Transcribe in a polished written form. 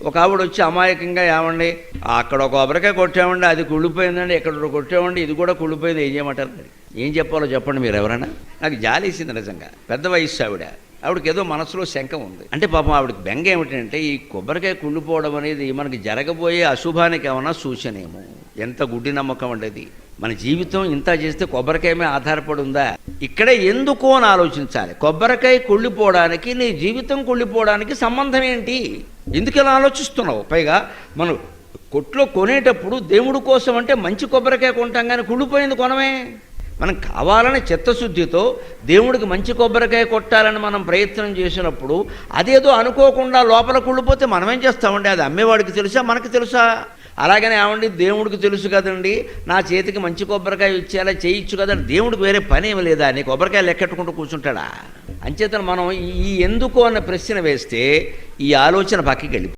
ఒక ఆవిడ వచ్చి అమాయకంగా ఏమండి అక్కడ ఒక కొబ్బరికాయ కొట్టామండి, అది కుళ్ళిపోయిందండి, ఎక్కడ కొట్టామండి, ఇది కూడా కుళ్ళిపోయింది, ఏం చేయమంటారు? మరి ఏం చెప్పాలో చెప్పండి మీరు ఎవరైనా. నాకు జాలేసింది నిజంగా. పెద్ద వయస్సు ఆవిడకి ఏదో మనసులో శంక ఉంది. అంటే పాపం ఆవిడకి బెంగ ఏమిటంటే ఈ కొబ్బరికాయ కుళ్ళిపోవడం అనేది మనకి జరగబోయే అశుభానికి ఏమన్నా సూచనేమో. ఎంత గుడ్డి నమ్మకం ఉండేది. మన జీవితం ఇంత చేస్తే కొబ్బరికాయ మీద ఆధారపడి ఉందా? ఇక్కడే ఎందుకు అని ఆలోచించాలి. కొబ్బరికాయ కుళ్ళిపోవడానికి నీ జీవితం కుళ్ళిపోవడానికి సంబంధం ఏంటి? ఎందుకు ఇలా ఆలోచిస్తున్నావు? పైగా మనం కొట్లో కొనేటప్పుడు దేవుడి కోసం అంటే మంచి కొబ్బరికాయ కొంటాం, కానీ కుళ్ళిపోయింది కొనమే. మనం కావాలని చిత్తశుద్ధితో దేవుడికి మంచి కొబ్బరికాయ కొట్టాలని మనం ప్రయత్నం చేసినప్పుడు అదేదో అనుకోకుండా లోపల కుళ్ళిపోతే మనం ఏం చేస్తామండి? అది అమ్మేవాడికి తెలుసా, మనకి తెలుసా? అలాగనే ఏమండి, దేవుడికి తెలుసు కదండి, నా చేతికి మంచి కొబ్బరికాయ ఇచ్చేలా చేయొచ్చు కదండి, దేవుడికి వేరే పని ఏమి లేదా? నీ కొబ్బరికాయ లెక్కెట్టుకుంటూ కూర్చుంటాడా? అంచేతను మనం ఈ ఎందుకు అన్న ప్రశ్న వేస్తే ఈ ఆలోచన పక్కకి వెళ్ళిపోతుంది.